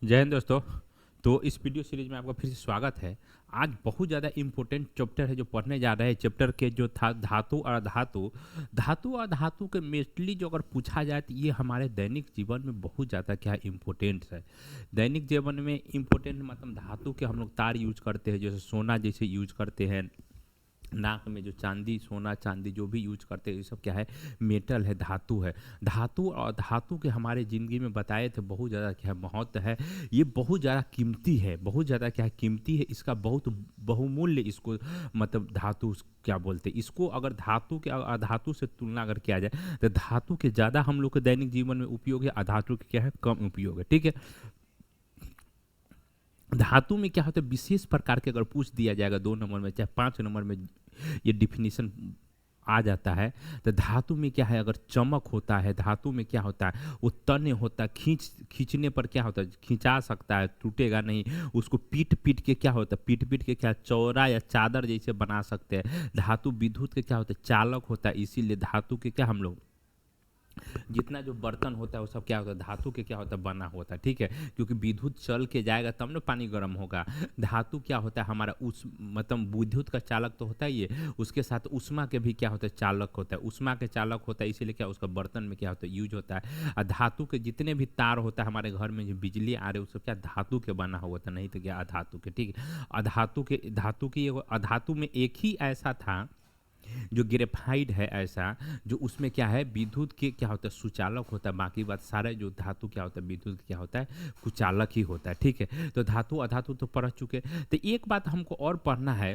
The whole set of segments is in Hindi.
जय हिंद दोस्तों। तो इस वीडियो सीरीज में आपका फिर से स्वागत है। आज बहुत ज़्यादा इम्पोर्टेंट चैप्टर है जो पढ़ने जा रहे हैं। चैप्टर के जो था धातु और अधातु। धातु और धातु के मेटली जो अगर पूछा जाए तो ये हमारे दैनिक जीवन में बहुत ज़्यादा क्या इम्पोर्टेंट है। दैनिक जीवन में इम्पोर्टेंट मतलब धातु के हम लोग तार यूज करते हैं, जैसे सोना जैसे यूज करते हैं, नाक में जो चांदी सोना चांदी जो भी यूज करते हैं ये सब क्या है, मेटल है, धातु है। धातु और धातु के हमारे ज़िंदगी में बताए थे बहुत ज़्यादा क्या है महत्व है। ये बहुत ज़्यादा कीमती है, बहुत ज़्यादा क्या है कीमती है। इसका बहुत बहुमूल्य इसको मतलब धातु क्या बोलते हैं इसको। अगर धातु के अधातु से तुलना अगर किया जाए तो धातु के ज़्यादा हम लोग के दैनिक जीवन में उपयोग है, अधातु के क्या है कम उपयोग है। ठीक है। धातु में क्या होता है विशेष प्रकार के अगर पूछ दिया जाएगा 2 नंबर में चाहे 5 नंबर में ये डिफिनीशन आ जाता है। तो धातु में क्या है अगर चमक होता है, धातु में क्या होता है वो तन्य होता है, खींचने पर क्या होता है खींचा सकता है, टूटेगा नहीं। उसको पीट पीट के क्या होता है पीट पीट के क्या चौड़ा या चादर जैसे बना सकते हैं। धातु विद्युत के क्या होता है चालक होता है, इसीलिए धातु के क्या हम लोग जितना जो बर्तन होता है वो सब क्या होता है धातु के क्या होता है बना होता है। ठीक है। क्योंकि विद्युत चल के जाएगा तब ना पानी गर्म होगा। धातु क्या होता है हमारा उस मतलब विद्युत का चालक तो होता ही है, उसके साथ उष्मा के भी क्या होता है चालक होता है, उष्मा के चालक होता है, इसीलिए क्या उसका बर्तन में क्या होता है यूज होता है। और धातु के जितने भी तार होता है हमारे घर में जो बिजली आ रही है वो सब क्या धातु के बना हुआ था, नहीं तो क्या अधातु के। ठीक है। धातु की अधातु में एक ही ऐसा था जो ग्रेफाइड है ऐसा, जो उसमें क्या है विद्युत के क्या होता है सुचालक होता है, बाकी बात सारे जो धातु क्या होता है विद्युत क्या होता है कुचालक ही होता है। ठीक है। तो धातु अधातु तो पढ़ चुके। तो एक बात हमको और पढ़ना है,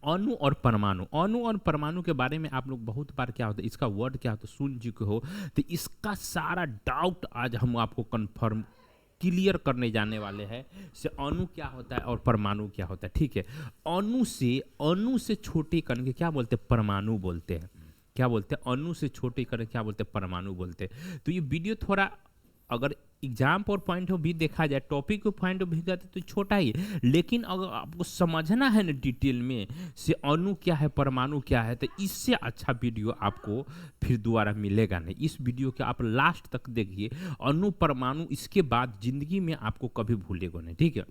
अणु और परमाणु। अणु और परमाणु के बारे में आप लोग बहुत बार क्या होता है इसका वर्ड क्या होता है सुन चुके हो। तो इसका सारा डाउट आज हम आपको कन्फर्म क्लियर करने जाने वाले हैं से अणु क्या होता है और परमाणु क्या होता है। ठीक है। अणु से छोटे कण के क्या बोलते हैं परमाणु बोलते हैं। क्या बोलते हैं अणु से छोटे कण क्या बोलते हैं परमाणु बोलते हैं। तो ये वीडियो थोड़ा अगर एग्जाम पर पॉइंट ऑफ व्यू देखा जाए, टॉपिक के पॉइंट ऑफ व्यू जाते तो छोटा ही है, लेकिन अगर आपको समझना है ना डिटेल में से अणु क्या है परमाणु क्या है, तो इससे अच्छा वीडियो आपको फिर दोबारा मिलेगा नहीं। इस वीडियो के आप लास्ट तक देखिए। अणु परमाणु इसके बाद जिंदगी में आपको कभी भूलेगा नहीं। ठीक है।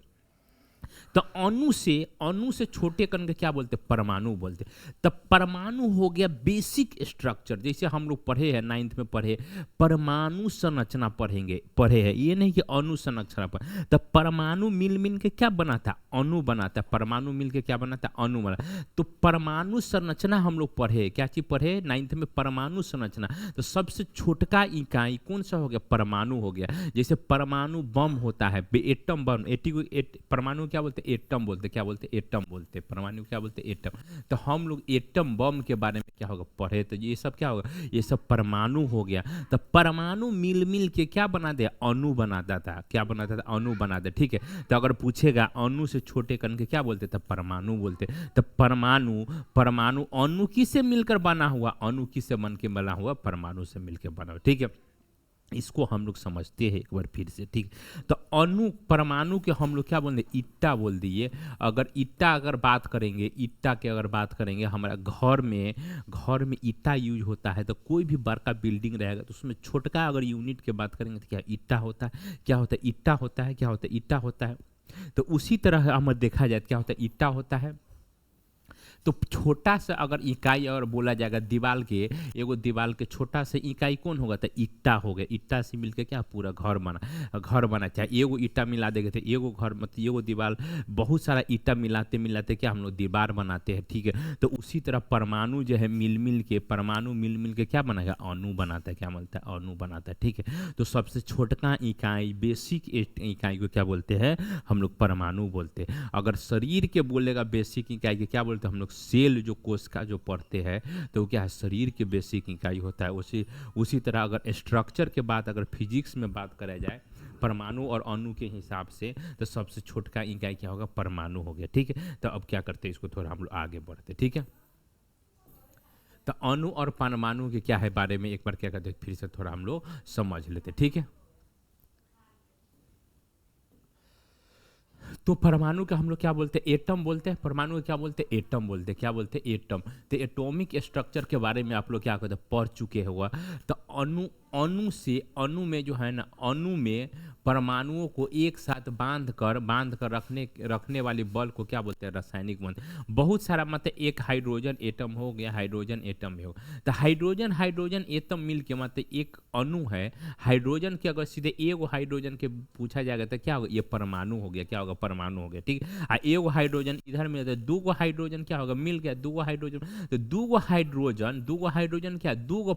तो अणु से छोटे कण के क्या बोलते परमाणु बोलते। तो परमाणु हो गया बेसिक स्ट्रक्चर, जैसे हम लोग पढ़े हैं 9th में पढ़े परमाणु संरचना पढ़े हैं, ये नहीं कि अणु संरचना पर। तो परमाणु मिल मिल के क्या बनाता अणु बनाता, परमाणु मिल के क्या बनाता अणु बना। तो परमाणु संरचना हम लोग पढ़े, क्या चीज पढ़े 9th में परमाणु संरचना। तो सबसे छोटका इकाई कौन सा हो गया परमाणु हो गया। जैसे परमाणु बम होता है एटम बम, परमाणु क्या बोलते एटम बोलते, क्या बोलते एटम बोलते, परमाणु क्या बोलते एटम। तो हम लोग एटम बम के बारे में क्या होगा पढ़े, तो ये सब क्या होगा ये सब परमाणु हो गया। तो परमाणु मिल मिल के क्या बना दे अणु बनाता था, क्या बनाता था अणु बना दे। ठीक है। तो अगर पूछेगा अणु से छोटे कण के क्या बोलते तो परमाणु बोलते। तो परमाणु परमाणु अणु किससे मिलकर बना हुआ, अणु किससे बन के बना हुआ परमाणु से मिलकर बना हुआ। ठीक है। इसको हम लोग समझते हैं एक बार फिर से। ठीक। तो अणु परमाणु के हम लोग क्या बोलते ईट्टा बोल दिए। अगर ईट्टा अगर बात करेंगे, ईट्टा की अगर बात करेंगे हमारा घर में ईट्टा यूज होता है। तो कोई भी बड़का बिल्डिंग रहेगा तो उसमें छोटका अगर यूनिट की बात करेंगे तो क्या ईट्टा होता है, क्या होता है ईट्टा होता है, क्या होता है ईट्टा होता है। तो उसी तरह हम देखा जाए क्या होता है ईट्टा होता है। तो छोटा सा अगर इकाई अगर बोला जाएगा दीवाल के, एगो दीवाल के छोटा सा इकाई कौन होगा तो ईट्टा हो गया। ईट्टा से मिलकर क्या पूरा घर बना चाहे एगो ईट्टा मिला देंगे तो एगो घर मतलब एगो दीवार, बहुत सारा ईट्टा मिलाते मिलाते क्या हम लोग दीवार बनाते हैं। ठीक है। तो उसी तरह परमाणु जो है परमाणु मिल मिल के क्या बनाएगा अणु बनाता है, क्या बोलता है अणु बनाता है। ठीक है। तो सबसे छोटका इकाई बेसिक इकाई को क्या बोलते हैं हम लोग परमाणु बोलते हैं। अगर शरीर के बोलेगा बेसिक इकाई के क्या बोलते हैं हम लोग सेल, जो कोश का जो पढ़ते हैं तो क्या है शरीर के बेसिक इकाई होता है। उसी तरह अगर स्ट्रक्चर के बाद अगर फिजिक्स में बात करा जाए परमाणु और अणु के हिसाब से तो सबसे छोटका इकाई क्या होगा परमाणु हो गया। ठीक है। तो अब क्या करते हैं इसको थोड़ा हम लोग आगे बढ़ते। ठीक है। तो अणु और परमाणु के क्या है बारे में एक बार क्या करते फिर से थोड़ा हम लोग समझ लेते। ठीक है। तो परमाणु का हम लोग क्या बोलते हैं एटम बोलते हैं, परमाणु को क्या बोलते हैं एटम बोलते हैं, क्या बोलते हैं एटम। तो एटॉमिक स्ट्रक्चर के बारे में आप लोग क्या कहते हैं पढ़ चुके हुआ। तो अणु से, अणु में जो है ना, अणु में परमाणुओं को एक साथ बांध कर रखने वाले बल को क्या बोलते हैं? रासायनिक बंध। बहुत सारा मतलब एक हाइड्रोजन एटम हो गया, हाइड्रोजन एटम में हो, तो हाइड्रोजन हाइड्रोजन एटम मिल के मतलब एक अणु है। हाइड्रोजन के अगर सीधे एगो हाइड्रोजन के पूछा जाएगा तो क्या होगा? ये परमाणु हो गया। क्या होगा? परमाणु हो गया। ठीक है। एगो हाइड्रोजन इधर मिल, दो गो हाइड्रोजन क्या होगा? मिल गया, दो गो हाइड्रोजन। तो दो गो हाइड्रोजन क्या? दो गो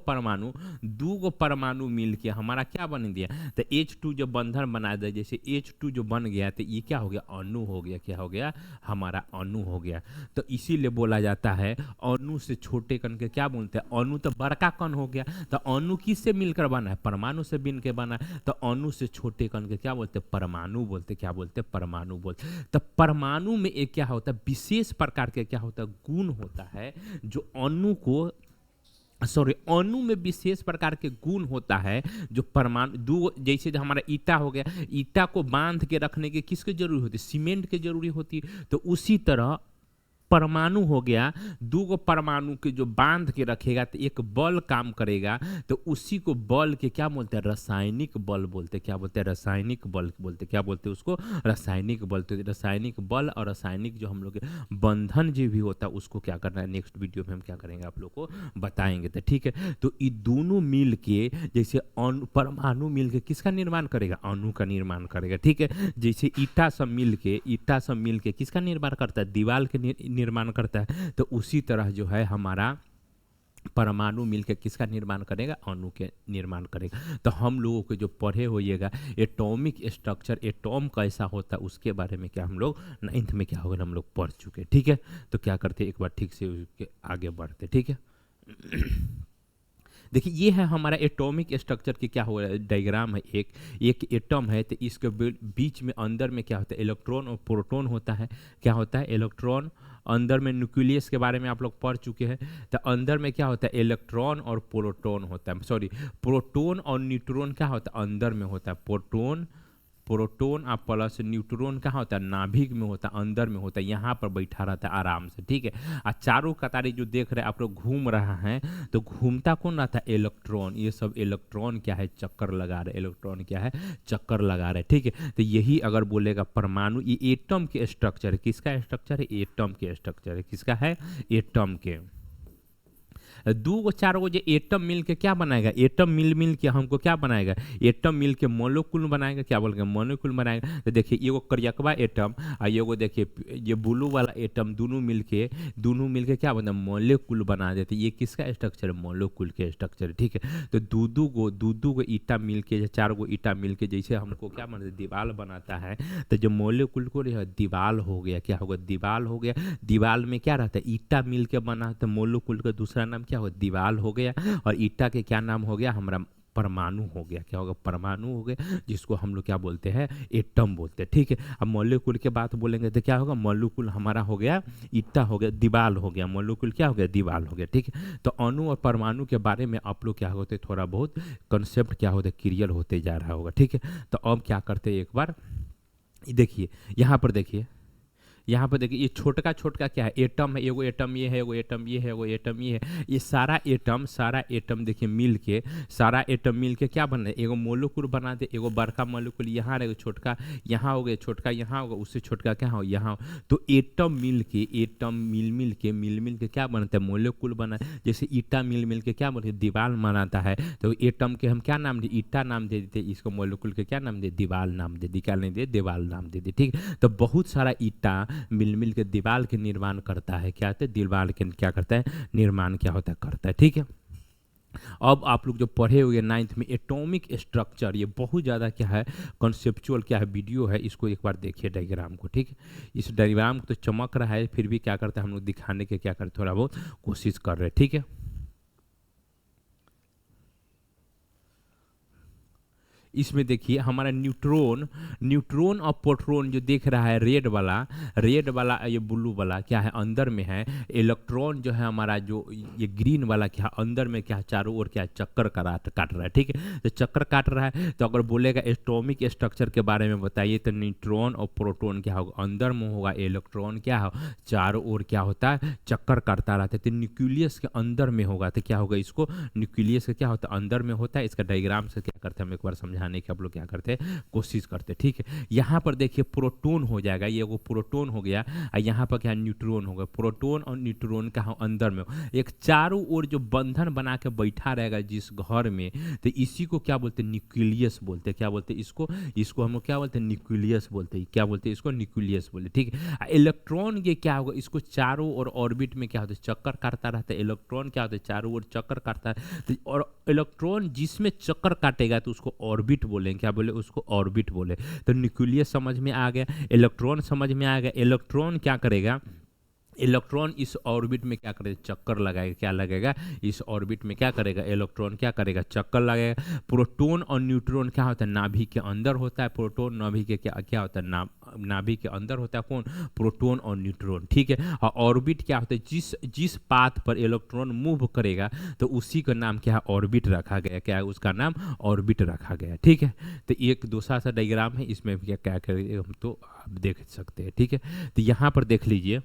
परमाणु मिल के हमारा क्या बन गया? तो H2 जो बंधन बना दे, जैसे H2 जो बन गया तो ये क्या हो गया? अणु हो गया। क्या हो गया? हमारा अणु हो गया। तो इसीलिए बोला जाता है अणु से छोटे कण के क्या बोलते हैं? अणु। तो बड़का कण हो गया। तो अणु किससे मिलकर बना है? परमाणु से मिल के बना है। तो अणु से छोटे कण के क्या बोलते हैं? परमाणु बोलते। क्या बोलते? परमाणु बोलते। तो परमाणु में एक क्या होता है? विशेष प्रकार के क्या होता है? गुण होता है जो अणु को, सॉरी, अणु में विशेष प्रकार के गुण होता है जो परमाणु, दो, जैसे हमारा ईटा हो गया, ईटा को बांध के रखने की किसकी जरूरी होती है? सीमेंट की जरूरी होती है। तो उसी तरह परमाणु हो गया, दो गो परमाणु के जो बांध के रखेगा तो एक बल काम करेगा। तो उसी को बल के क्या बोलते हैं? रासायनिक बल बोलते। क्या बोलते हैं? रासायनिक बल बोलते। क्या बोलते हैं उसको? रासायनिक बल। तो रासायनिक बल और रासायनिक जो हम लोग के बंधन जो भी होता है उसको क्या करना है, नेक्स्ट वीडियो में हम क्या करेंगे आप लोग को बताएंगे। तो ठीक है। तो ये दोनों मिल के, जैसे परमाणु मिल के किसका निर्माण करेगा? अणु का निर्माण करेगा। ठीक है। जैसे ईटा सब मिल के किसका निर्माण करता है? दीवार के निर्माण करता है। तो उसी तरह जो है हमारा परमाणु मिलकर किसका निर्माण करेगा? अणु के निर्माण करेगा। तो हम लोगों को जो पढ़े होइएगा एटॉमिक स्ट्रक्चर, एटॉम कैसा होता है उसके बारे में क्या हम लोग 9th में क्या होगा हम लोग पढ़ चुके। ठीक है। तो क्या करते एक बार ठीक से उसके आगे बढ़ते। ठीक है। देखिए ये है हमारा एटॉमिक स्ट्रक्चर की क्या हो रहा है, डायग्राम है। एक एटम है तो इसके बीच में अंदर में क्या होता है? इलेक्ट्रॉन और प्रोटॉन होता है। क्या होता है? इलेक्ट्रॉन। अंदर में न्यूक्लियस के बारे में आप लोग पढ़ चुके हैं। तो अंदर में क्या होता है? इलेक्ट्रॉन और प्रोटॉन होता है, सॉरी, प्रोटॉन और न्यूट्रॉन क्या होता है? अंदर में होता है। प्रोटॉन और प्लस न्यूट्रॉन कहाँ होता है? नाभिक में होता है, अंदर में होता है, यहाँ पर बैठा रहता है आराम से। ठीक है। और चारों कतारी जो देख रहे हैं आप लोग घूम रहा है, तो घूमता कौन रहता है? इलेक्ट्रॉन। ये सब इलेक्ट्रॉन क्या है? चक्कर लगा रहे। इलेक्ट्रॉन क्या है? चक्कर लगा रहे। ठीक है। तो यही अगर बोलेगा परमाणु, ये एटम के स्ट्रक्चर है। किसका स्ट्रक्चर है? एटम के स्ट्रक्चर है। किसका है? एटम के। दो गो चार गो जो एटम मिल के क्या बनाएगा? एटम मिल के हमको क्या बनाएगा? एटम मिल के मोलिक्यूल बनाएगा। क्या बोलेंगे? मोलिक्यूल बनाएगा। तो देखिए एगो करियकवा एटम और एगो देखिए ये ब्लू वाला एटम, दोनों मिल के क्या बना? मोलिक्यूल बना देते। ये किसका स्ट्रक्चर है? मोलिक्यूल के स्ट्रक्चर। ठीक है। तो दो गो ईटा मिल के, चार गो ईटा मिल के जैसे हमको क्या बनाते? दीवार बनाता है। तो जो मोलिक्यूल को दीवार हो गया। क्या होगा? दीवार हो गया। दीवार में क्या रहता है? ईटा मिल के बना। तो मोलिक्यूल का दूसरा नाम क्या हो? दीवार हो गया। और ईटा के क्या नाम हो गया? हमारा परमाणु हो गया। क्या होगा? परमाणु हो गया, जिसको हम लोग क्या बोलते हैं? एटम बोलते हैं। ठीक है। अब मॉलिक्यूल के बात बोलेंगे तो क्या होगा? मॉलिक्यूल हमारा हो गया ईटा हो गया, दीवार हो गया, मॉलिक्यूल क्या हो गया? दीवार हो गया। ठीक है। तो अणु और परमाणु के बारे में आप लोग क्या होते थोड़ा बहुत कंसेप्ट क्या होते क्लियर होते जा रहा होगा। ठीक है। तो अब क्या करते एक बार देखिए, यहाँ पर देखिए, ये छोटका क्या है? एटम है। एगो एटम ये है, एगो एटम ये है, एगो एटम ये है। ये सारा एटम देखिए मिल के क्या बन रहा है? एगो मोलिक्यूल बना दे। एगो बड़का मोलिक्यूल यहाँ रहेगा, छोटका यहाँ हो गया, छोटका यहाँ होगा, उससे छोटका क्या हो? यहाँ। तो एटम मिल के क्या बनता है? मोलिक्यूल बना। जैसे ईटा मिल के क्या बनता है? दीवार बनाता है। तो एटम के हम क्या नाम दे? ईटा नाम दे देते। इसको मोलिक्यूल के क्या नाम दे? दीवार नाम दे दी। क्या नहीं दे? दीवार नाम दे दी। ठीक है। तो बहुत सारा ईटा मिल के दीवार के निर्माण करता है। क्या होता है? दीवार के क्या करता है? निर्माण क्या होता है? करता है। ठीक है। अब आप लोग जो पढ़े हुए 9th में एटॉमिक स्ट्रक्चर, ये बहुत ज़्यादा क्या है? कॉन्सेप्चुअल क्या है? वीडियो है, इसको एक बार देखिए डायग्राम को। ठीक है। इस डायग्राम को तो चमक रहा है, फिर भी क्या करते हैं हम लोग दिखाने के क्या करते थोड़ा बहुत कोशिश कर रहे हैं। ठीक है। इसमें देखिए हमारा न्यूट्रॉन न्यूट्रॉन और प्रोटॉन जो देख रहा है रेड वाला ये ब्लू वाला क्या है अंदर में है। इलेक्ट्रॉन जो है हमारा जो ये ग्रीन वाला क्या है अंदर में क्या है चारों ओर क्या है चक्कर काट रहा है। ठीक है, तो चक्कर काट रहा है तो अगर बोलेगा एटॉमिक स्ट्रक्चर के बारे में बताइए तो न्यूट्रॉन और प्रोटॉन क्या होगा अंदर में होगा, इलेक्ट्रॉन क्या हो चारों ओर क्या होता है चक्कर काटता रहता है। तो न्यूक्लियस के अंदर में होगा तो क्या होगा इसको न्यूक्लियस का क्या होता है अंदर में होता है। इसका डायग्राम से क्या करते हैं हम एक बार समझाने की आप लोग क्या करते हैं कोशिश करते हैं। ठीक है, यहाँ पर देखिए प्रोटॉन हो जाएगा, ये वो प्रोटॉन हो गया और यहाँ पर क्या न्यूट्रॉन होगा। प्रोटॉन और न्यूट्रॉन का अंदर में एक चारों ओर जो बंधन बना के बैठा रहेगा जिस घर में, तो इसी को क्या बोलते हैं न्यूक्लियस बोलते हैं। क्या बोलते हैं इसको हम लोग क्या बोलते हैं न्यूक्लियस बोलते हैं। क्या बोलते हैं इसको न्यूक्लियस बोलते हैं। ठीक है, इलेक्ट्रॉन ये क्या होगा इसको चारों ओर ऑर्बिट में क्या होता है चक्कर काटता रहता है। इलेक्ट्रॉन क्या होता है चारों ओर चक्कर काटता है तो और इलेक्ट्रॉन जिसमें चक्कर काटेगा तो उसको ऑर्बिट बोलेंगे। क्या बोले उसको ऑर्बिट बोले। तो न्यूक्लियस समझ में आ गया, इलेक्ट्रॉन समझ में आ गया। इलेक्ट्रॉन क्या करेगा इलेक्ट्रॉन इस ऑर्बिट में क्या करेगा चक्कर लगाएगा। क्या लगेगा इस ऑर्बिट में क्या करेगा इलेक्ट्रॉन क्या करेगा चक्कर लगाएगा। प्रोटॉन और न्यूट्रॉन क्या होता है नाभि के अंदर होता है। प्रोटॉन नाभि के क्या होता है नाभि के अंदर होता है कौन प्रोटॉन और न्यूट्रॉन। ठीक है, और ऑर्बिट क्या होता है जिस पाथ पर इलेक्ट्रॉन मूव करेगा तो उसी का नाम क्या है ऑर्बिट रखा गया। क्या है उसका नाम ऑर्बिट रखा गया। ठीक है, तो एक दूसरा सा डायग्राम है इसमें क्या करेंगे हम तो आप देख सकते हैं। ठीक है, तो यहाँ पर देख लीजिए,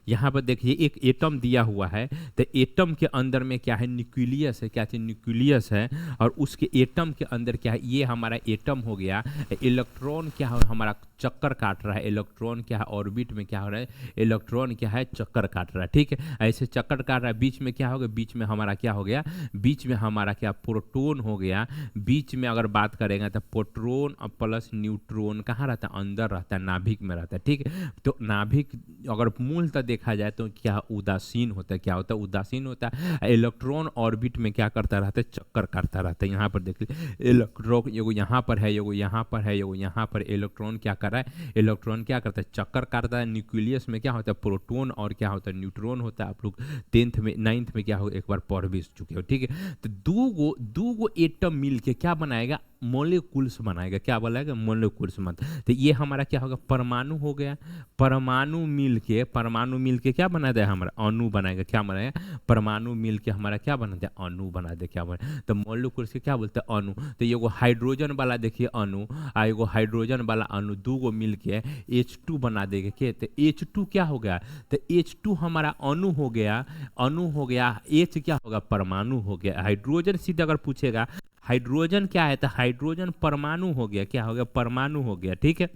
यहाँ पर देखिए एक एटम दिया हुआ है तो एटम के अंदर में क्या है न्यूक्लियस है। क्या चीज न्यूक्लियस है और उसके एटम के अंदर क्या है ये हमारा एटम हो गया। इलेक्ट्रॉन क्या है हमारा चक्कर काट रहा है। इलेक्ट्रॉन क्या है ऑर्बिट में क्या हो रहा है इलेक्ट्रॉन क्या है चक्कर काट रहा है। ठीक है, ऐसे चक्कर काट रहा है बीच में क्या हो गया बीच में हमारा क्या हो गया बीच में हमारा क्या प्रोटॉन हो गया। बीच में अगर बात करेंगे तो प्रोटॉन प्लस न्यूट्रॉन कहाँ रहता है अंदर रहता है नाभिक में रहता है। ठीक है, तो नाभिक अगर मूलतः देखा जाए तो क्या उदासीन होता है। क्या होता है उदासीन होता है। इलेक्ट्रॉन ऑर्बिट में क्या करता रहता है चक्कर काटता रहता है। यहाँ पर देख लीजिए इलेक्ट्रॉन एगो यहाँ पर है एगो यहाँ पर है एगो यहाँ पर इलेक्ट्रॉन क्या कर रहा है इलेक्ट्रॉन क्या करता है चक्कर काटता है। न्यूक्लियस में क्या होता है प्रोटॉन और क्या होता है न्यूट्रॉन होता है। आप लोग 10th में 9th में क्या हो एक बार पढ़ भी चुके हो। ठीक है, तो दो गो एटम मिल के क्या बनाएगा मोलिक्यूल्स बनाएगा। क्या बनाएगा मोलिक्यूल्स मत। तो ये हमारा क्या होगा परमाणु हो गया। परमाणु मिल के क्या बना दे हमारा अणु बनाएगा। क्या बनाएगा परमाणु मिल के हमारा क्या बना दे अणु बना दे। क्या बना तो मोलिक्यूल्स के क्या बोलते हैं अणु। तो एगो हाइड्रोजन वाला देखिए अणु आ एगो हाइड्रोजन वाला अणु दो गो मिल के H2 बना देगा। क्या तो H2 क्या हो गया तो H2 हमारा अणु हो गया H क्या होगा परमाणु हो गया। हाइड्रोजन सीधे अगर पूछेगा हाइड्रोजन क्या है तो हाइड्रोजन परमाणु हो गया। क्या हो गया परमाणु हो गया। ठीक है,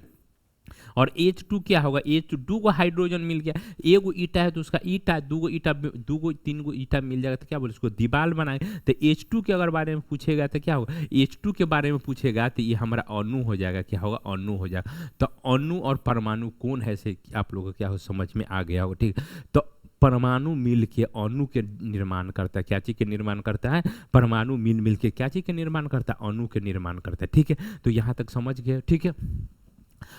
और H2 क्या होगा H2 को हाइड्रोजन मिल गया एगो ईटा है तो उसका ईटा दूगो तीन गो ईटा मिल जाएगा तो क्या बोले उसको दीवार बनाएंगे। तो H2 के अगर बारे में पूछेगा तो क्या होगा H2 के बारे में पूछेगा तो ये हमारा अणु हो जाएगा। क्या होगा अणु हो जाएगा। तो अणु और परमाणु कौन है से आप लोगों को क्या हो समझ में आ गया होगा। ठीक, तो परमाणु मिल के अणु के निर्माण करता है। क्या चीज के निर्माण करता है परमाणु मिल के क्या चीज के निर्माण करता है अणु के निर्माण करता है। ठीक है, तो यहाँ तक समझ गए। ठीक है,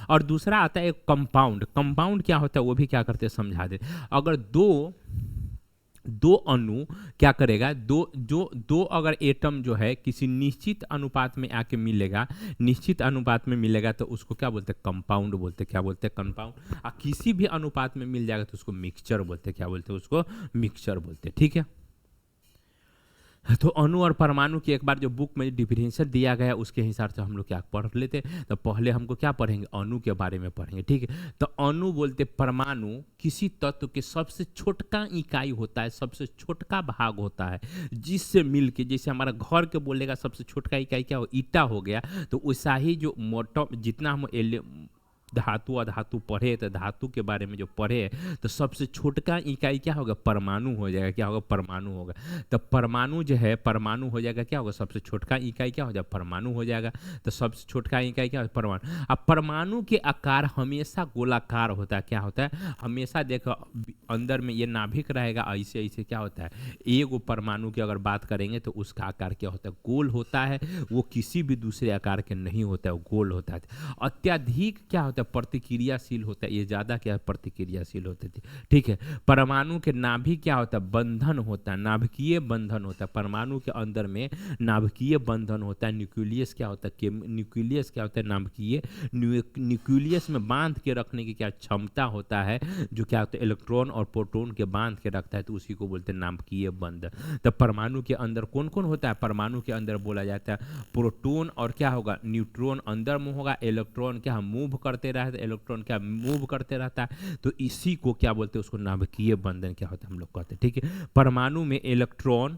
और दूसरा आता है कंपाउंड। कंपाउंड क्या होता है वो भी क्या करते हैं समझा दे। अगर दो अणु क्या करेगा दो अगर एटम जो है किसी निश्चित अनुपात में आके मिलेगा निश्चित अनुपात में मिलेगा तो उसको क्या बोलते हैं कंपाउंड बोलते हैं। क्या बोलते हैं कंपाउंड। और किसी भी अनुपात में मिल जाएगा तो उसको मिक्सचर बोलते हैं। क्या बोलते हैं उसको मिक्सचर बोलते हैं। ठीक है, तो अणु और परमाणु की एक बार जो बुक में डिफिनेशन दिया गया उसके हिसाब से हम लोग क्या पढ़ लेते। तो पहले हमको क्या पढ़ेंगे अणु के बारे में पढ़ेंगे। ठीक है, तो अणु बोलते परमाणु किसी तत्व के सबसे छोटका इकाई होता है सबसे छोटका भाग होता है जिससे मिलके जैसे हमारा घर के बोलेगा सबसे छोटका इकाई क्या हो ईटा हो गया। तो वैसा ही जो मोटा जितना हम धातु अधातु पढ़े तो धातु के बारे में जो पढ़े तो सबसे छोटका इकाई क्या होगा परमाणु हो जाएगा। क्या होगा परमाणु होगा। तो परमाणु जो है परमाणु हो जाएगा। क्या होगा सबसे छोटका इकाई क्या हो जाएगा परमाणु हो जाएगा। तो सबसे छोटका इकाई क्या होगा परमाणु। अब परमाणु के आकार हमेशा गोलाकार होता है। क्या होता है हमेशा देखो अंदर में ये नाभिक रहेगा ऐसे ऐसे क्या होता है एगो परमाणु की अगर बात करेंगे तो उसका आकार क्या होता है गोल होता है। वो किसी भी दूसरे आकार के नहीं होता है वो गोल होता है। अत्यधिक क्या होता है होता है, प्रतिक्रियाशील होता है, ये ज़्यादा क्या है, प्रतिक्रियाशील होते थे। ठीक है, परमाणु के नाभिक क्या होता है, बंधन होता है, नाभिकीय बंधन होता है। परमाणु के अंदर में नाभिकीय बंधन होता है। न्यूक्लियस क्या होता है, न्यूक्लियस क्या होता है, नाभिकीय न्यूक्लियस में बांध के रखने की क्या क्षमता होता है, जो क्या होता है, इलेक्ट्रॉन और प्रोटॉन के बांध के रखता है, तो उसी को बोलते हैं नाभिकीय बंधन। तो परमाणु के अंदर कौन कौन होता है, परमाणु के अंदर बोला जाता है प्रोटॉन और क्या होगा, न्यूट्रॉन अंदर में होगा, इलेक्ट्रॉन क्या मूव करते रहते, इलेक्ट्रॉन क्या मूव करते रहता है, तो इसी को क्या बोलते हैं, उसको नाभिकीय बंधन क्या होता है, हम लोग कहते हैं। ठीक है, परमाणु में इलेक्ट्रॉन,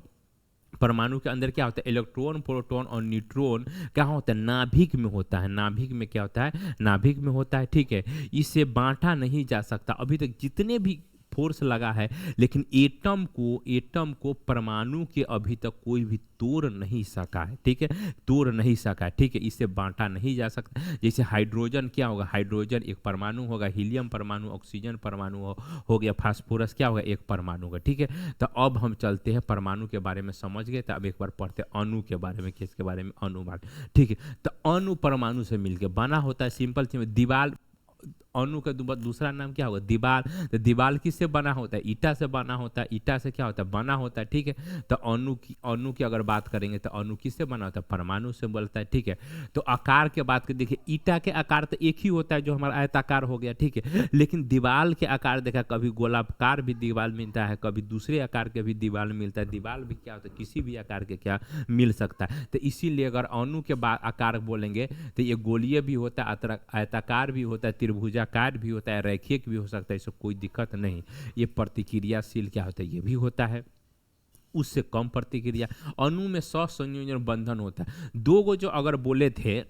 परमाणु के अंदर क्या होता है, इलेक्ट्रॉन प्रोटॉन और न्यूट्रॉन क्या होता है, नाभिक में होता है। नाभिक में क्या होता है, नाभिक में होता है। ठीक है, इसे बांटा नहीं जा सकता। अभी तक जितने भी फोर्स लगा है, लेकिन एटम को परमाणु के अभी तक कोई भी तोड़ नहीं सका है। ठीक है, तोड़ नहीं सका है। ठीक है, इसे बांटा नहीं जा सकता। जैसे हाइड्रोजन क्या होगा, हाइड्रोजन एक परमाणु होगा, हीलियम परमाणु, ऑक्सीजन परमाणु हो गया, फास्फोरस क्या होगा, एक परमाणु होगा। ठीक है, तो अब हम चलते हैं, परमाणु के बारे में समझ गए, तो अब एक बार पढ़ते हैं अणु के बारे में, किसके बारे में, अणु बारे। ठीक है, तो अणु परमाणु से मिलकर बना होता है। सिंपल चीज, दीवार, अणु का दूसरा नाम क्या होगा, दीवार। तो दीवार किससे बना होता है, ईटा से बना होता है। ईटा से क्या होता है, बना होता है। ठीक है, तो अणु की अगर बात करेंगे तो अणु किससे बना होता है, परमाणु से बनता है। ठीक है, तो आकार के बात कर देखिए, ईटा के आकार तो एक ही होता है, जो हमारा आयताकार हो गया। ठीक है, लेकिन दीवार के आकार देखा, कभी गोलाकार भी दीवार मिलता है, कभी दूसरे आकार के भी दीवार मिलता है। दीवार भी क्या होता है, किसी भी आकार के क्या मिल सकता है। तो इसीलिए अगर अणु के आकार बोलेंगे तो ये गोलीय भी होता है, आयताकार भी होता है, त्रिभुजाकार भी होता है, रैखिक भी हो सकता है, इससे कोई दिक्कत नहीं। ये प्रतिक्रियाशील क्या होता है, ये भी होता है, उससे कम प्रतिक्रिया। अणु में सहसंयोजन बंधन होता है। दो गो जो अगर बोले थे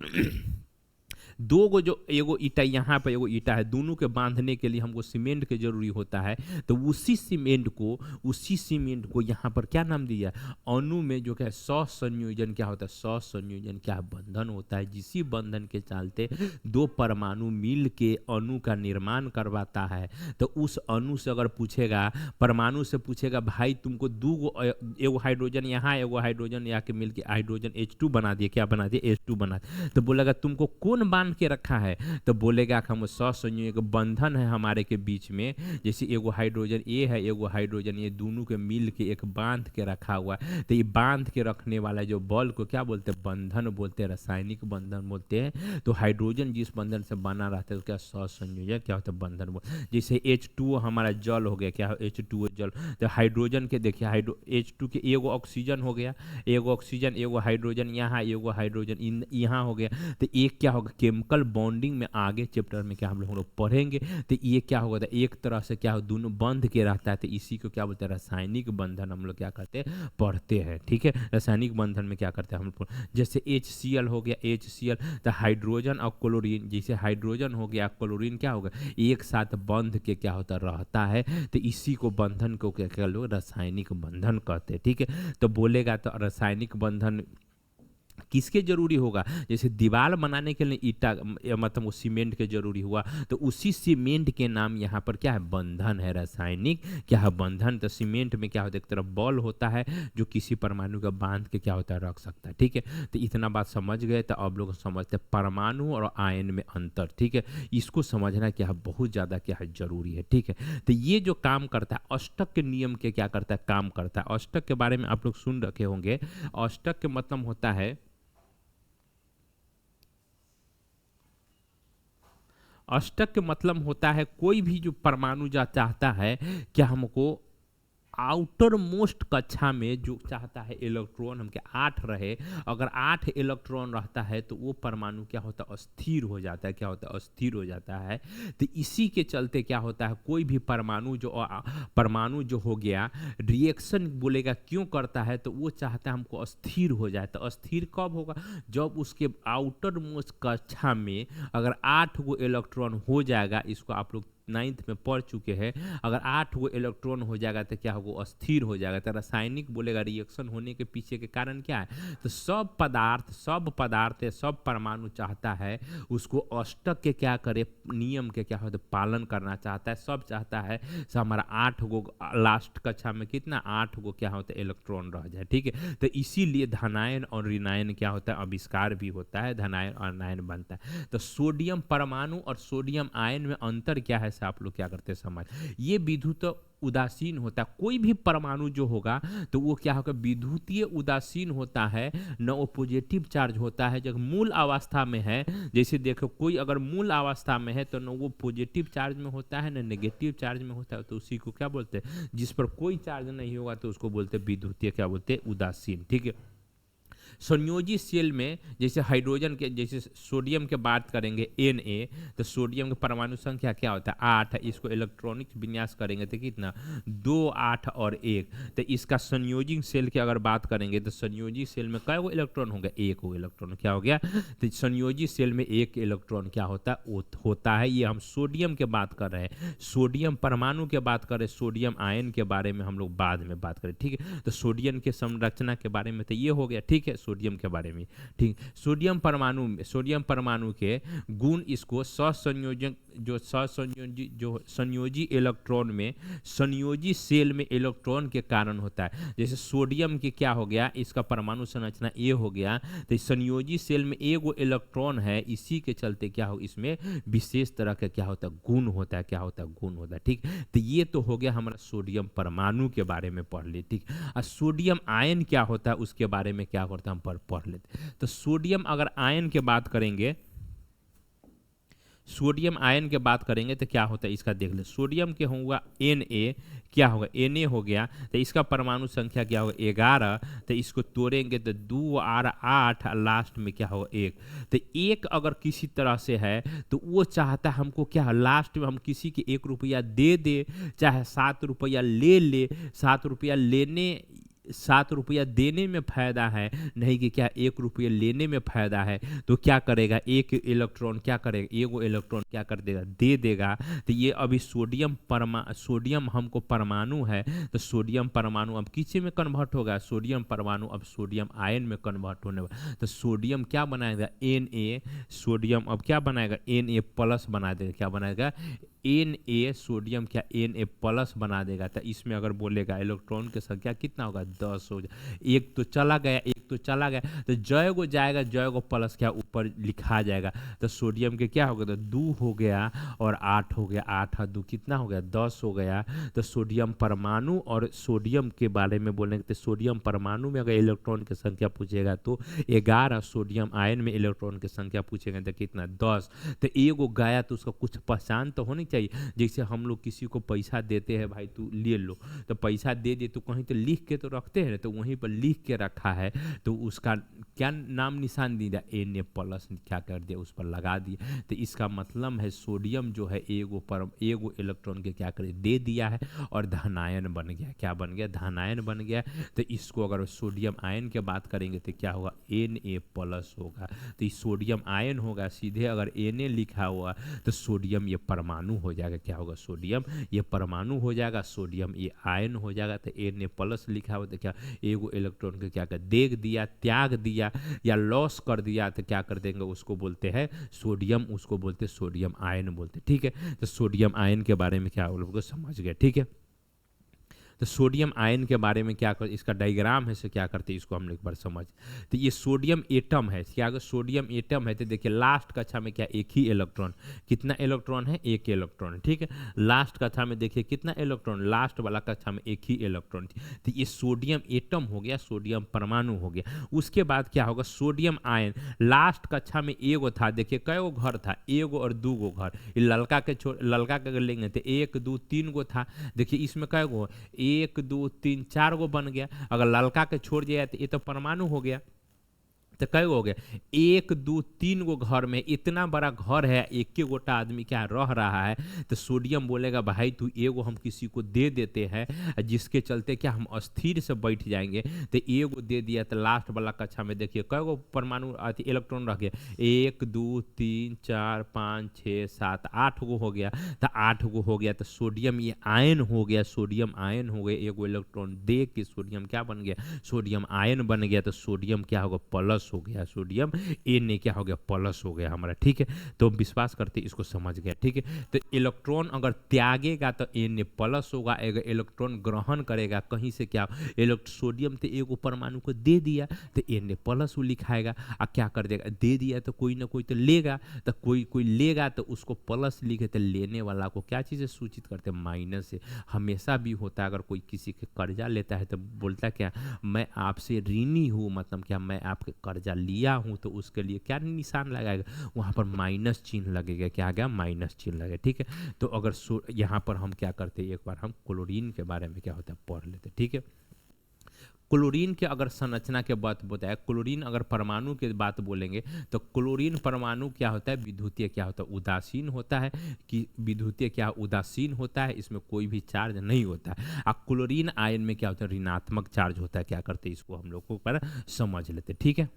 दो गो जो, एगो ईटा यहाँ पर, एगो ईटा है, दोनों के बांधने के लिए हमको सीमेंट के जरूरी होता है। तो उसी सीमेंट को यहाँ पर क्या नाम दिया, अणु में जो क्या सहसंयोजन क्या होता है, सहसंयोजन क्या बंधन होता है, जिसी बंधन के चलते दो परमाणु मिल के अणु का निर्माण करवाता है। तो उस अणु से अगर पूछेगा, परमाणु से पूछेगा, भाई तुमको दो गो, एगो हाइड्रोजन यहाँ, एगो हाइड्रोजन यहाँ के मिल के हाइड्रोजन H2 बना दिए, क्या बना दिए, H2 बना दिए। तो बोलेगा तुमको कौन बांध के रखा है, तो बोलेगा कि हम सहसंयोजक बंधन है हमारे के बीच में। जैसे एगो हाइड्रोजन ए है, एगो हाइड्रोजन, ये दोनों के मिल के एक बांध के रखा हुआ है। तो ये बांध के रखने वाला जो बल को क्या बोलते हैं, बंधन बोलते हैं, रासायनिक बंधन बोलते हैं। तो हाइड्रोजन जिस बंधन से बना रहता है तो क्या सहसंयोजक क्या होता है, बंधन बोलते। जैसे H2 हमारा जल हो गया, क्या है, H2O जल। तो हाइड्रोजन के देखिए, H2 के एगो ऑक्सीजन हो गया, एगो ऑक्सीजन, एगो हाइड्रोजन यहाँ, एगो हाइड्रोजन यहाँ हो गया। तो एक क्या होगा, केमिकल बॉन्डिंग में आगे चैप्टर में क्या हम लोग पढ़ेंगे। तो ये क्या होगा, तो एक तरह से क्या हो, दोनों बंध के रहता है। तो इसी को क्या बोलते हैं, रासायनिक बंधन हम लोग क्या करते हैं, पढ़ते हैं। ठीक है, रासायनिक बंधन में क्या करते हैं हम लोग, जैसे HCl हो गया, HCl, तो हाइड्रोजन और क्लोरीन, जैसे हाइड्रोजन हो गया, क्लोरीन क्या होगा, एक साथ बंध के क्या होता रहता है। तो इसी को बंधन को क्या लोग रासायनिक बंधन कहते हैं। ठीक है, तो बोलेगा तो रासायनिक बंधन किसके जरूरी होगा, जैसे दीवार बनाने के लिए ईटा, मतलब वो सीमेंट के जरूरी हुआ, तो उसी सीमेंट के नाम यहाँ पर क्या है, बंधन है, रासायनिक क्या है, बंधन। तो सीमेंट में क्या होता है, एक तरफ बॉल होता है जो किसी परमाणु का बांध के क्या होता है, रख सकता है। ठीक है, तो इतना बात समझ गए। तो अब लोग समझते हैं परमाणु और आयन में अंतर। ठीक है, इसको समझना क्या है, बहुत ज़्यादा क्या है, जरूरी है। ठीक है, तो ये जो काम करता है, अष्टक के नियम के क्या करता है, काम करता है। अष्टक के बारे में आप लोग सुन रखे होंगे। अष्टक के मतलब होता है, अष्टक के मतलब होता है, कोई भी जो परमाणु जा चाहता है कि हमको आउटर मोस्ट कक्षा में जो चाहता है इलेक्ट्रॉन हमके 8 रहे, अगर 8 इलेक्ट्रॉन रहता है तो वो परमाणु क्या होता है, अस्थिर हो जाता है। क्या होता है, अस्थिर हो जाता है। तो इसी के चलते क्या होता है, कोई भी परमाणु जो हो गया, रिएक्शन बोलेगा क्यों करता है, तो वो चाहता है हमको अस्थिर हो जाए। तो अस्थिर कब होगा, जब उसके आउटर मोस्ट कक्षा में अगर 8 गो इलेक्ट्रॉन हो जाएगा। इसको आप लोग 9th में पढ़ चुके हैं, अगर 8 गो इलेक्ट्रॉन हो जाएगा तो क्या होगा, अस्थिर हो जाएगा। तो रासायनिक बोलेगा रिएक्शन होने के पीछे के कारण क्या है, तो सब पदार्थ सब परमाणु चाहता है उसको अष्टक के क्या करे, नियम के क्या होता है पालन करना चाहता है, सब चाहता है सब हमारा 8 गो लास्ट कक्षा में कितना 8 गो क्या होता है इलेक्ट्रॉन रह जाए, ठीक है। तो इसीलिए धनायन और ऋणायन क्या होता है आविष्कार भी होता है, धनायन और ऋणायन बनता है। तो सोडियम परमाणु और सोडियम आयन में अंतर क्या है से आप लोग क्या करते हैं समझ, ये विद्युत उदासीन होता है। कोई भी परमाणु जो होगा तो वो क्या होगा, विद्युतीय उदासीन होता है, न वो पॉजिटिव चार्ज होता है जब मूल अवस्था में है। जैसे देखो कोई अगर मूल अवस्था में है तो न वो पॉजिटिव चार्ज में होता है न नेगेटिव चार्ज में होता है, तो उसी को क्या बोलते हैं, जिस पर कोई चार्ज नहीं होगा तो उसको बोलते हैं विद्युतीय क्या बोलते हैं उदासीन, ठीक है। संयोजी सेल में जैसे हाइड्रोजन के, जैसे सोडियम के बात करेंगे Na, तो सोडियम की परमाणु संख्या क्या होता है 8, इसको इलेक्ट्रॉनिक विन्यास करेंगे तो कितना 2, 8 और 1। तो इसका संयोजी सेल की अगर बात करेंगे तो संयोजी सेल में कै गो इलेक्ट्रॉन हो गया, 1 गो इलेक्ट्रॉन क्या हो गया, तो संयोजी सेल में 1 इलेक्ट्रॉन क्या होता है ये हम सोडियम के बात कर रहे हैं, सोडियम परमाणु के बात कर रहे हैं, सोडियम आयन के बारे में हम लोग बाद में बात करें, ठीक है। तो सोडियम के संरचना के बारे में तो ये हो गया, ठीक है, सोडियम के बारे में, ठीक। सोडियम परमाणु के गुण इसको सहसंयोजक जो संयोजी इलेक्ट्रॉन में संयोजी सेल में इलेक्ट्रॉन के कारण होता है। जैसे सोडियम के क्या हो गया, इसका परमाणु संरचना ए हो गया, तो संयोजी सेल में एगो इलेक्ट्रॉन है, इसी के चलते क्या हो इसमें विशेष तरह का क्या होता है गुण होता है, क्या होता है गुण होता है, ठीक। तो ये तो हो गया हमारा सोडियम परमाणु के बारे में पढ़ लिए, ठीक। और सोडियम आयन क्या होता है उसके बारे में क्या करता है हम पढ़ लेते। तो सोडियम अगर आयन के बात करेंगे, सोडियम आयन के बात करेंगे तो क्या होता है इसका देख ले, सोडियम के होगा Na, क्या होगा Na हो गया, तो इसका परमाणु संख्या क्या होगा 11, तो इसको तोड़ेंगे तो 2 और 8, लास्ट में क्या होगा 1। तो 1 अगर किसी तरह से है तो वो चाहता है हमको क्या लास्ट में हम किसी के 1 रुपया दे दे, चाहे 7 रुपया ले 7 रुपया लेने 7 रुपया देने में फायदा है, नहीं कि क्या 1 रुपया लेने में फायदा है, तो क्या करेगा एक इलेक्ट्रॉन क्या करेगा, एगो इलेक्ट्रॉन क्या कर देगा दे देगा। तो ये अभी सोडियम हमको परमाणु है, तो सोडियम परमाणु अब किसी में कन्वर्ट होगा, सोडियम परमाणु अब सोडियम आयन में कन्वर्ट होने वाला। तो सोडियम क्या बनाएगा Na, सोडियम अब क्या बनाएगा Na प्लस बना देगा, क्या बनाएगा Na, सोडियम क्या Na प्लस बना देगा। तो इसमें अगर बोलेगा इलेक्ट्रॉन की संख्या कितना होगा 10 हो जाए, एक तो चला गया तो जय गो जाएगा, जय गो प्लस क्या ऊपर लिखा जाएगा। तो सोडियम के क्या हो गया, तो 2 हो गया और 8 हो गया, 8 और 2 कितना हो गया 10 हो गया। तो सोडियम परमाणु और सोडियम के बारे में बोलेंगे तो सोडियम परमाणु में अगर इलेक्ट्रॉन की संख्या पूछेगा तो 11, सोडियम आयन में इलेक्ट्रॉन की संख्या पूछेगा तो कितना 10। तो एगो गया तो उसका कुछ पहचान तो होनी चाहिए। जैसे हम लोग किसी को पैसा देते हैं, भाई तू ले लो, तो पैसा दे दे तो कहीं तो लिख के तो रखते हैं, तो वहीं पर लिख के रखा है तो उसका क्या नाम निशान दिया Na प्लस क्या कर दिया उस पर लगा दिया। तो इसका मतलब है सोडियम जो है एगो इलेक्ट्रॉन के क्या करे दे दिया है और धनायन बन गया, क्या बन गया धनायन बन गया। तो इसको अगर सोडियम आयन के बात करेंगे तो क्या होगा Na प्लस होगा, तो ये सोडियम आयन होगा। सीधे अगर Na लिखा हुआ तो सोडियम ये परमाणु हो जाएगा, क्या होगा सोडियम ये परमाणु हो जाएगा, सोडियम ये आयन हो जाएगा। तो Na प्लस लिखा हुआ तो क्या एगो इलेक्ट्रॉन को क्या कर दे दिया, त्याग दिया या लॉस कर दिया, तो क्या कर देंगे उसको बोलते हैं सोडियम, उसको बोलते सोडियम आयन बोलते, ठीक है। तो सोडियम आयन के बारे में क्या लोगों को समझ गए, ठीक है। तो सोडियम आयन के बारे में क्या कर, इसका डायग्राम है से क्या करते हैं इसको हम लोग एक बार समझ। तो ये सोडियम एटम है, क्या अगर सोडियम एटम है तो देखिए लास्ट कक्षा में क्या एक ही इलेक्ट्रॉन, कितना इलेक्ट्रॉन है एक इलेक्ट्रॉन, ठीक है। लास्ट कक्षा में देखिए कितना इलेक्ट्रॉन, लास्ट वाला कक्षा में एक ही इलेक्ट्रॉन। तो ये सोडियम एटम हो गया, सोडियम परमाणु हो गया। उसके बाद क्या होगा सोडियम आयन, लास्ट कक्षा में एगो था, देखिए कई घर था, एगो और 2 गो घर। ललका के अगर लेंगे तो 1 2 3 गो था, देखिए इसमें कई गो 1 2 3 4 गो बन गया। अगर ललका के छोड़ दिया तो ये तो परमाणु हो गया, तो कई गो हो गया, एक दो तीन गो घर में, इतना बड़ा घर है, एक के गोटा आदमी क्या रह रहा है, तो सोडियम बोलेगा भाई तू एगो हम किसी को दे देते हैं, जिसके चलते क्या हम अस्थिर से बैठ जाएंगे। तो एगो दे दिया, तो लास्ट वाला कक्षा में देखिए कई गो परमाणु इलेक्ट्रॉन रह गया, एक दो तीन चार पाँच छः सात, आठ गो हो गया। तो आठ गो हो गया, तो सोडियम ये आयन हो गया, सोडियम आयन हो गया, एगो इलेक्ट्रॉन दे के सोडियम क्या बन गया, सोडियम आयन बन गया। तो सोडियम क्या होगा, प्लस हो गया, सोडियम Na क्या हो गया, प्लस हो गया हमारा। ठीक है, तो विश्वास करते इसको समझ गया। ठीक है, तो इलेक्ट्रॉन अगर त्यागेगा तो Na प्लस होगा, अगर इलेक्ट्रॉन ग्रहण करेगा कहीं से क्या, सोडियम तो एगो परमाणु को दे दिया तो Na प्लस वो लिखाएगा, और क्या कर देगा, दे दिया तो कोई ना कोई तो लेगा, तो कोई कोई लेगा तो उसको प्लस लिखे, तो लेने वाला को क्या चीज़ें सूचित करते हैं, माइनस से। हमेशा भी होता है, अगर कोई किसी के कर्जा लेता है तो बोलता क्या, मैं आपसे ऋणी हूँ, मतलब क्या मैं आपके कर्जा लिया हूँ, तो उसके लिए क्या निशान लगाएगा, वहाँ पर माइनस चिन्ह लगेगा, क्या आ गया, माइनस चिन्ह लगेगा। ठीक है, तो अगर यहाँ पर हम क्या करते हैं, एक बार हम क्लोरीन के बारे में क्या होता है पढ़ लेते। ठीक है, क्लोरीन के अगर संरचना के बात बताया, क्लोरीन अगर परमाणु की बात बोलेंगे तो क्लोरीन परमाणु क्या होता है, विद्युतीय क्या होता है, उदासीन होता है, कि विद्युतीय क्या उदासीन होता है, इसमें कोई भी चार्ज नहीं होता है। और क्लोरीन आयन में क्या होता है, ऋणात्मक चार्ज होता है। क्या करते हैं, इसको हम लोग को पर समझ लेते। ठीक है,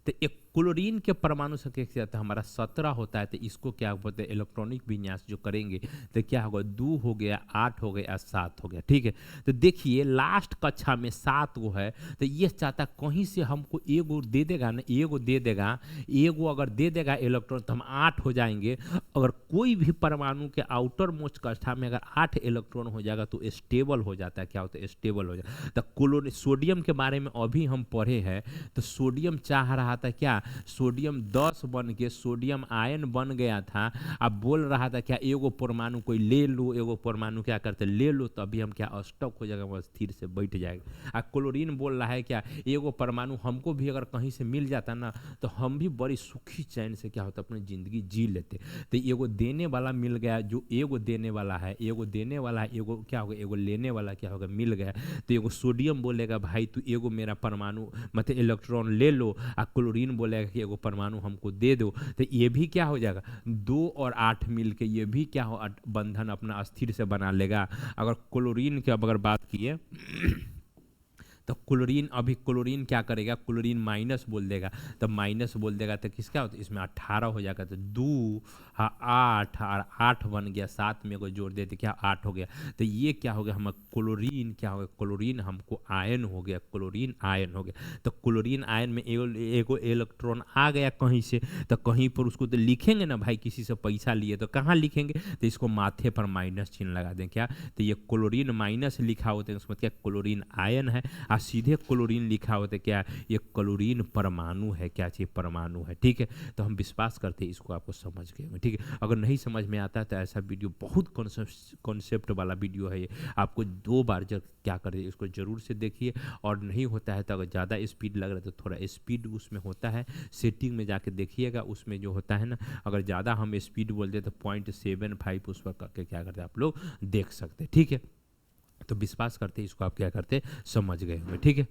तो एक क्लोरीन के परमाणु संख्या क्या होता है, हमारा 17 होता है। तो इसको क्या बोलते हैं, इलेक्ट्रॉनिक विन्यास जो करेंगे तो क्या होगा, 2 हो गया, 8 हो गया, 7 हो गया। ठीक है, तो देखिए लास्ट कक्षा में 7 गो है, तो ये चाहता कहीं से हमको एगो दे देगा ना, एगो दे देगा, एगो अगर दे देगा इलेक्ट्रॉन तो हम 8 हो जाएंगे। अगर कोई भी परमाणु के आउटर मोस्ट कक्षा में अगर 8 इलेक्ट्रॉन हो जाएगा तो स्टेबल हो जाता है। क्या होता है, स्टेबल हो जाता है। तो क्लोरीन सोडियम के बारे में अभी हम पढ़े हैं, तो सोडियम चाह रहा था क्या, सोडियम 10 बन के सोडियम आयन बन गया था। अब बोल रहा था क्या, एगो परमाणु कोई ले लो, एगो परमाणु क्या करते ले लो, तो अभी हम क्या स्टॉक हो जाएगा, वो स्थिर से बैठ जाएगा। आ क्लोरीन बोल रहा है क्या, एगो परमाणु हमको भी अगर कहीं से मिल जाता ना, तो हम भी बड़ी सुखी चैन से क्या होता अपनी जिंदगी जी लेते। तो एगो देने वाला मिल गया, जो एगो देने वाला है, एगो देने वाला है, एगो क्या होगा, एगो लेने वाला क्या होगा, मिल गया। तो एगो सोडियम बोलेगा भाई तू एगो मेरा परमाणु मतलब इलेक्ट्रॉन ले लो, आ क्लोरीन बोलेगा कि एगो परमाणु हमको दे दो। तो ये भी क्या हो जाएगा, 2 और 8 मिल के ये भी क्या हो, बंधन अपना अस्थिर से बना लेगा। अगर क्लोरीन की अगर बात किए तो क्लोरीन, अभी क्लोरीन क्या करेगा, क्लोरीन माइनस बोल देगा, तो माइनस बोल देगा तो किसका होता है, इसमें 18 हो जाएगा। तो 2 8 और 8 बन गया, 7 में को जोड़ देते क्या 8 हो गया। तो ये क्या हो गया, हम क्लोरीन क्या हो गया, क्लोरीन हमको आयन हो गया, क्लोरीन आयन हो गया। तो क्लोरीन आयन में एगो इलेक्ट्रॉन आ गया कहीं से, तो कहीं पर उसको तो लिखेंगे ना भाई, किसी से पैसा लिए तो कहाँ लिखेंगे, तो इसको माथे पर माइनस चिन्ह लगा दें। क्या, तो ये क्लोरीन माइनस लिखा होता है, उसमें क्या क्लोरीन आयन है, और सीधे क्लोरीन लिखा होता है क्या, ये क्लोरीन परमाणु है, क्या चीज परमाणु है। ठीक है, तो हम विश्वास करते हैं इसको आपको समझ गए। ठीक है, अगर नहीं समझ में आता है तो ऐसा वीडियो बहुत कॉन्सेप्ट वाला वीडियो है ये, आपको 2 बार जब क्या करें इसको जरूर से देखिए। और नहीं होता है तो अगर ज़्यादा स्पीड लग रहा है तो थोड़ा स्पीड उसमें होता है, सेटिंग में जाके देखिएगा, उसमें जो होता है ना, अगर ज़्यादा हम स्पीड बोलते तो 0.75 उस पर करके क्या करते हैं आप लोग देख सकते हैं। ठीक है, तो विश्वास करते हैं इसको आप क्या करते समझ गए होंगे। ठीक है,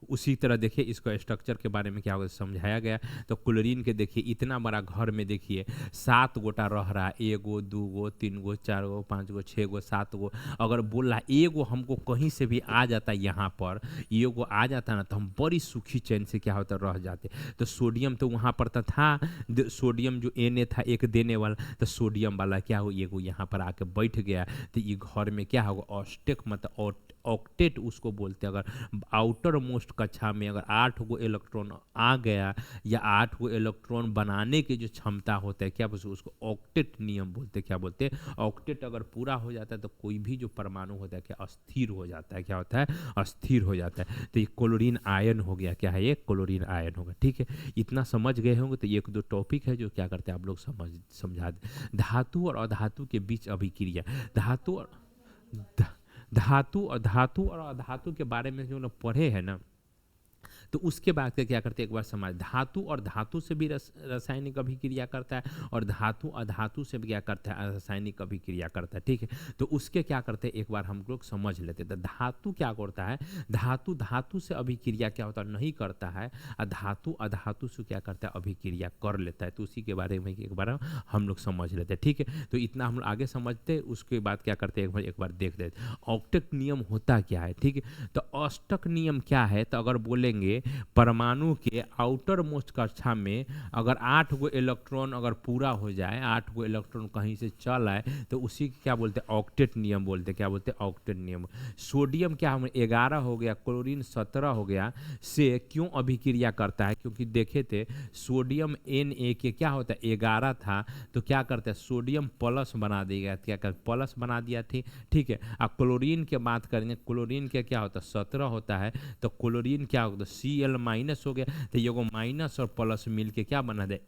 उसी तरह देखिए इसको स्ट्रक्चर के बारे में क्या होगा समझाया गया। तो क्लोरीन के देखिए इतना बड़ा घर में देखिए 7 गोटा रह रहा है, 1 गो 2 गो 3 गो 4 गो 5 गो 6 गो 7 गो। अगर बोल रहा है एगो हमको कहीं से भी आ जाता यहाँ पर, एगो आ जाता ना, तो हम बड़ी सुखी चैन से क्या होता रह जाते। तो सोडियम तो वहाँ पर तो था, सोडियम जो Na था एक देने वाला, तो सोडियम वाला क्या हो, एगो यहाँ पर आके बैठ गया। तो ये घर में क्या होगा, ऑस्टेक मतलब ऑक्टेट उसको बोलते हैं। अगर आउटर मोस्ट कक्षा में अगर 8 गो इलेक्ट्रॉन आ गया, या 8 गो इलेक्ट्रॉन बनाने की जो क्षमता होता है, क्या बोलते हैं उसको ऑक्टेट नियम बोलते हैं। क्या बोलते हैं, ऑक्टेट अगर पूरा हो जाता है तो कोई भी जो परमाणु होता है क्या अस्थिर हो जाता है। क्या होता है, अस्थिर हो जाता है। तो ये क्लोरीन आयन हो गया, क्या है ये क्लोरीन आयन होगा। ठीक है, इतना समझ गए होंगे। तो 1-2 टॉपिक है जो क्या करते हैं आप लोग समझा दें। धातु और अधातु के बीच अभिक्रिया, धातु और धातु और अधातु के बारे में जो लोग पढ़े हैं ना, तो उसके बाद क्या करते हैं एक बार समझ, धातु और धातु से भी रासायनिक अभिक्रिया करता है और धातु अधातु से भी क्या करता है रासायनिक अभिक्रिया करता है। ठीक है, तो उसके क्या करते हैं एक बार हम लोग समझ लेते हैं। तो धातु क्या करता है, धातु धातु से अभिक्रिया क्या होता है नहीं करता है, धातु अधातु से क्या करता है अभिक्रिया कर लेता है। तो उसी के बारे में एक बार हम लोग समझ लेते हैं। ठीक है, तो इतना हम लोग आगे समझते हैं, उसके बाद क्या करते हैं एक बार देख लेते हैं ऑक्टेट नियम होता क्या है। ठीक है, तो अष्टक नियम क्या है, तो अगर बोलेंगे परमाणु के आउटर मोस्ट कक्षा में अगर 8 गो इलेक्ट्रॉन अगर पूरा हो जाए, 8 गो इलेक्ट्रॉन कहीं से चल आए, तो उसी को क्या बोलते हैं ऑक्टेट नियम बोलते हैं। क्या बोलते हैं ऑक्टेट नियम। सोडियम क्या हम 11 हो गया, क्लोरीन 17 हो गया, से क्यों अभिक्रिया करता है, क्योंकि देखे थे सोडियम Na के क्या होता है 11 था, तो क्या करता है सोडियम प्लस बना देगा, क्या कर प्लस बना दिया थी। ठीक है, अब क्लोरीन के बात करेंगे, क्लोरीन के क्या होता है 17 होता है, तो क्लोरीन क्या होता है Cl माइनस हो गया, तो ये को माइनस और प्लस मिल के क्या बना दे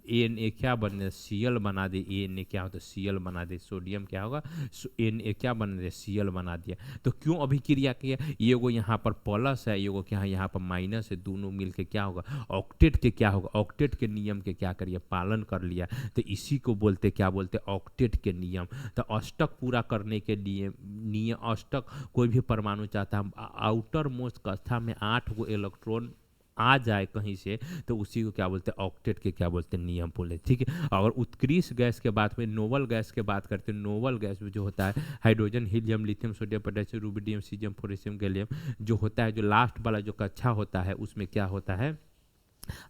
Na क्या बन दे Cl बना दे, Na क्या होता है Cl बना दे, सोडियम क्या होगा Na क्या बना दे Cl बना दिया। तो क्यों अभिक्रिया किया, ये को यहाँ पर प्लस है, ये को क्या यहाँ पर माइनस है, दोनों मिल के क्या होगा ऑक्टेट के क्या होगा, ऑक्टेट के नियम के क्या करिए पालन कर लिया, तो इसी को बोलते क्या बोलते ऑक्टेट के नियम। तो अष्टक पूरा करने के लिए नियम अष्टक कोई भी परमाणु चाहता है आउटर मोस्ट कक्षा में 8 गो इलेक्ट्रॉन आ जाए कहीं से, तो उसी को क्या बोलते हैं ऑक्टेट के क्या बोलते हैं नियम बोले। ठीक है, अगर उत्कृष्ट गैस के बात में नोबल गैस के बात करते हैं, नोबल गैस में जो होता है hydrogen helium lithium sodium potassium rubidium caesium francium gallium जो होता है, जो लास्ट वाला जो कक्षा होता है उसमें क्या होता है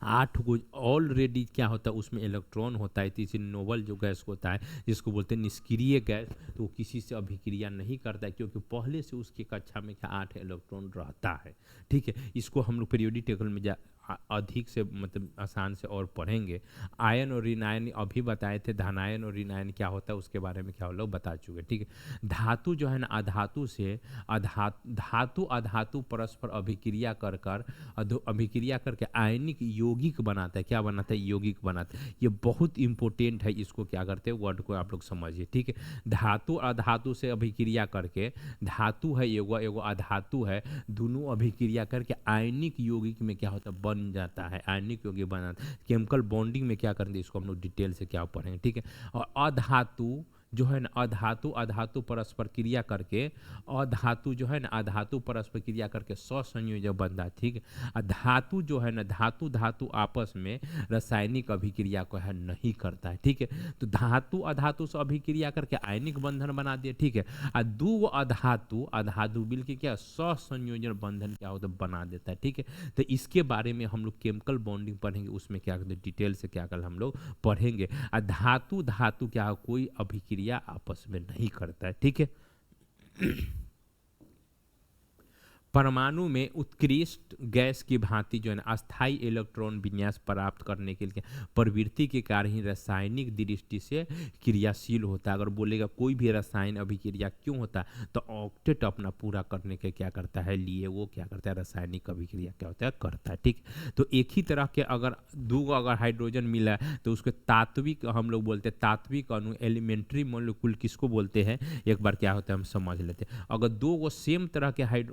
8 गो ऑलरेडी क्या होता है उसमें इलेक्ट्रॉन होता है। तीसरी नोबल जो गैस होता है जिसको बोलते हैं निष्क्रिय गैस, तो वो किसी से अभिक्रिया नहीं करता है क्योंकि पहले से उसकी कक्षा में क्या 8 इलेक्ट्रॉन रहता है। ठीक है, इसको हम लोग पीरियोडिक टेबल में अधिक से मतलब आसान से और पढ़ेंगे। आयन और ऋणायन अभी बताए थे, धनायन और ऋणायन क्या होता है उसके बारे में क्या लोग बता चुके। ठीक है, धातु जो है ना अधातु से धातु अधातु परस्पर अभिक्रिया कर अभिक्रिया करके आयनिक यौगिक बनाता है। क्या बनाता है यौगिक बनाता है। ये बहुत इंपॉर्टेंट है, इसको क्या करते हैं वर्ड को आप लोग समझिए। ठीक है, धातु अधातु से अभिक्रिया करके, धातु है एगो अधातु है, दोनों अभिक्रिया करके आयनिक यौगिक में क्या होता है बन जाता है, आयनिक यौगिक बनाता है। केमिकल बॉन्डिंग में क्या करेंगे इसको हम लोग डिटेल से क्या पढ़ेंगे। ठीक है, और अधातु जो है ना अधातु अधातु परस्पर क्रिया करके, अधातु जो है ना अधातु परस्पर क्रिया करके सहसंयोजक बनता है। ठीक है, धातु जो है ना धातु धातु आपस में रासायनिक अभिक्रिया को है नहीं करता है। ठीक है, तो धातु अधातु से अभिक्रिया करके आयनिक बंधन बना दिए। ठीक है, और दो अधातु मिल के क्या सहसंयोजन बंधन क्या होता है बना देता है। ठीक है, तो इसके बारे में हम लोग केमिकल बॉन्डिंग पढ़ेंगे, उसमें क्या डिटेल से क्या कल हम लोग पढ़ेंगे। धातु धातु क्या कोई अभिक्रिया आपस में नहीं करता है। ठीक है, परमाणु में उत्कृष्ट गैस की भांति जो है ना अस्थाई इलेक्ट्रॉन विन्यास प्राप्त करने के लिए प्रवृत्ति के कारण ही रासायनिक दृष्टि से क्रियाशील होता है। अगर बोलेगा कोई भी रसायन अभिक्रिया क्यों होता है, तो ऑक्टेट अपना पूरा करने के क्या करता है लिए वो क्या करता है रासायनिक अभिक्रिया क्या होता है करता है। ठीक, तो एक ही तरह के अगर दो अगर हाइड्रोजन मिला है तो उसको तात्विक हम लोग बोलते हैं, तात्विक अणु एलिमेंट्री मॉलिक्यूल किसको बोलते हैं एक बार क्या होता है हम समझ लेते हैं। अगर दो गो सेम तरह के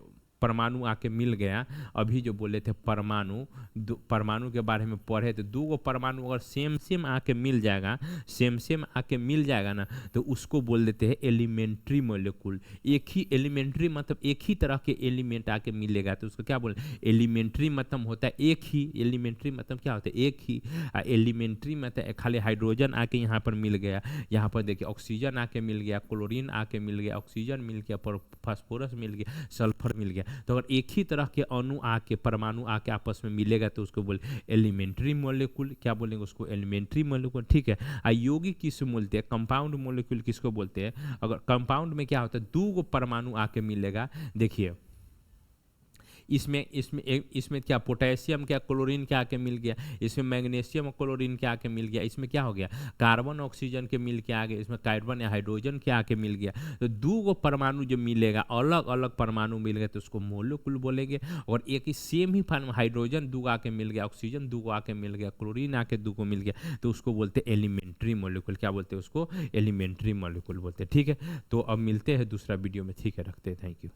परमाणु आके मिल गया, अभी जो बोले थे परमाणु के बारे में पढ़े तो दो गो परमाणु अगर सेम आके मिल जाएगा, सेम आके मिल जाएगा ना, तो उसको बोल देते हैं एलिमेंट्री मॉलिक्यूल। एक ही एलिमेंट्री मतलब एक ही तरह के एलिमेंट आके मिलेगा तो उसको क्या बोले एलिमेंट्री मतलब होता है एक ही, एलिमेंट्री मतलब क्या होता है एक ही, एलिमेंट्री मतलब खाली हाइड्रोजन आके यहाँ पर मिल गया, यहाँ पर देखिए ऑक्सीजन आके मिल गया, क्लोरीन आके मिल गया, ऑक्सीजन मिल गया, फास्फोरस मिल गया, सल्फर मिल गया। तो अगर एक ही तरह के अणु आके परमाणु आके आपस में मिलेगा तो उसको बोले एलिमेंट्री मॉलिक्यूल। क्या बोलेंगे उसको एलिमेंट्री मॉलिक्यूल। ठीक है, यौगिक किसको बोलते हैं कंपाउंड मॉलिक्यूल किसको बोलते हैं। अगर कंपाउंड में क्या होता है दो गो परमाणु आके मिलेगा, देखिए इसमें क्या पोटेशियम क्या क्लोरीन के आके मिल गया, इसमें मैग्नीशियम और क्लोरीन के आके मिल गया, इसमें क्या हो गया कार्बन ऑक्सीजन के मिल के आ गए, इसमें कार्बन या हाइड्रोजन के आके मिल गया। तो दो गो परमाणु जो मिलेगा अलग अलग परमाणु मिल गए तो उसको मोलिक्यूल बोलेंगे। और एक ही सेम ही हाइड्रोजन दो आके मिल गया, ऑक्सीजन दो आके मिल गया, क्लोरीन आके दो को मिल गया तो उसको बोलते हैं एलिमेंट्री मॉलिक्यूल। क्या बोलते हैं उसको एलिमेंट्री मॉलिक्यूल बोलते हैं। ठीक है, तो अब मिलते हैं दूसरा वीडियो में। ठीक है, रखते हैं, थैंक यू।